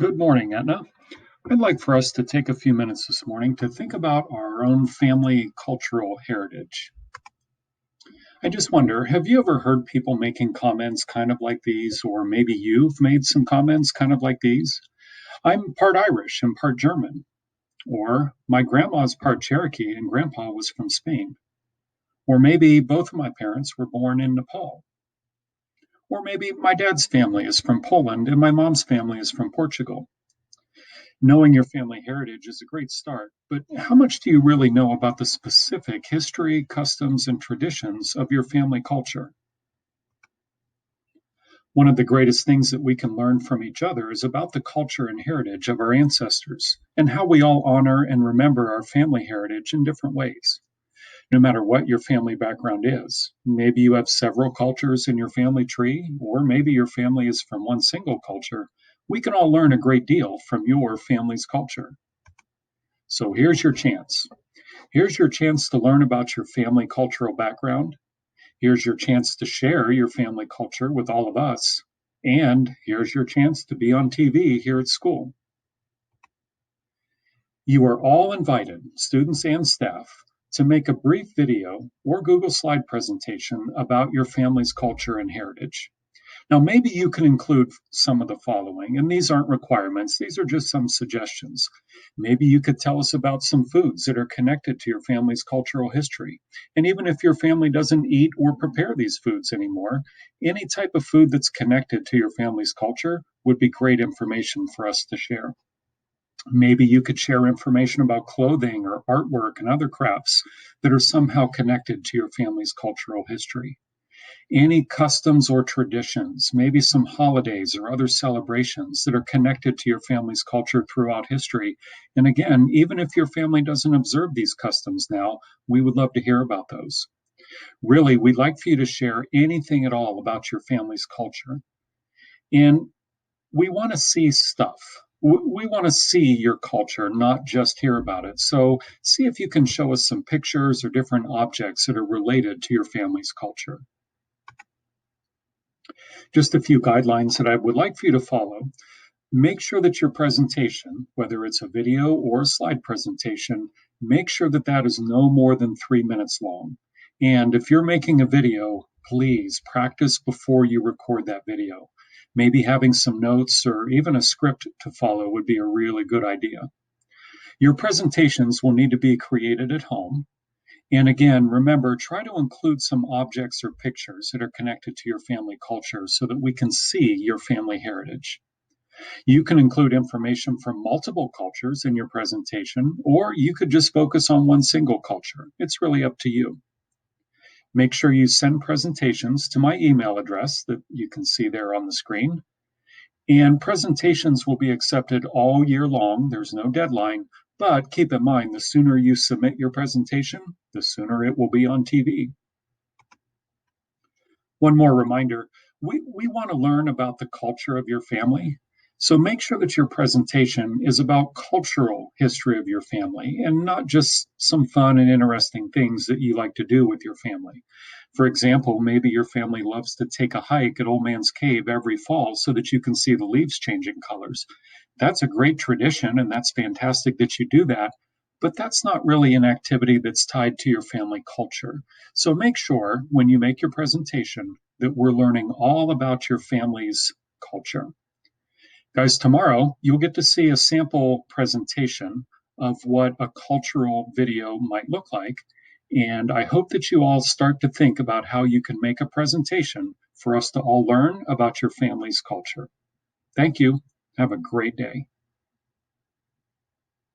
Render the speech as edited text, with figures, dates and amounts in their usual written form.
Good morning, Etna. I'd like for us to take a few minutes this morning to think about our own family cultural heritage. I just wonder, have you ever heard people making comments kind of like these, or maybe you've made some comments kind of like these? I'm part Irish and part German, or my grandma's part Cherokee and grandpa was from Spain, or maybe both of my parents were born in Nepal, or maybe my dad's family is from Poland and my mom's family is from Portugal. Knowing your family heritage is a great start, but how much do you really know about the specific history, customs, and traditions of your family culture? One of the greatest things that we can learn from each other is about the culture and heritage of our ancestors and how we all honor and remember our family heritage in different ways. No matter what your family background is, maybe you have several cultures in your family tree, or maybe your family is from one single culture. We can all learn a great deal from your family's culture. So here's your chance. Here's your chance to learn about your family cultural background. Here's your chance to share your family culture with all of us. And here's your chance to be on TV here at school. You are all invited, students and staff, to make a brief video or Google slide presentation about your family's culture and heritage. Now, maybe you can include some of the following, and these aren't requirements, these are just some suggestions. Maybe you could tell us about some foods that are connected to your family's cultural history. And even if your family doesn't eat or prepare these foods anymore, any type of food that's connected to your family's culture would be great information for us to share. Maybe you could share information about clothing or artwork and other crafts that are somehow connected to your family's cultural history. Any customs or traditions, maybe some holidays or other celebrations that are connected to your family's culture throughout history. And again, even if your family doesn't observe these customs now, we would love to hear about those. Really, we'd like for you to share anything at all about your family's culture. And we want to see stuff. We want to see your culture, not just hear about it. So, see if you can show us some pictures or different objects that are related to your family's culture. Just a few guidelines that I would like for you to follow. Make sure that your presentation, whether it's a video or a slide presentation, make sure that that is no more than 3 minutes long. And if you're making a video, please practice before you record that video. Maybe having some notes or even a script to follow would be a really good idea. Your presentations will need to be created at home. And again, remember, try to include some objects or pictures that are connected to your family culture so that we can see your family heritage. You can include information from multiple cultures in your presentation, or you could just focus on one single culture. It's really up to you. Make sure you send presentations to my email address that you can see there on the screen. And presentations will be accepted all year long. There's no deadline, but keep in mind, the sooner you submit your presentation, the sooner it will be on TV. One more reminder, we want to learn about the culture of your family. So make sure that your presentation is about cultural history of your family and not just some fun and interesting things that you like to do with your family. For example, maybe your family loves to take a hike at Old Man's Cave every fall so that you can see the leaves changing colors. That's a great tradition, and that's fantastic that you do that. But that's not really an activity that's tied to your family culture. So make sure when you make your presentation that we're learning all about your family's culture. Guys, tomorrow you'll get to see a sample presentation of what a cultural video might look like. And I hope that you all start to think about how you can make a presentation for us to all learn about your family's culture. Thank you. Have a great day.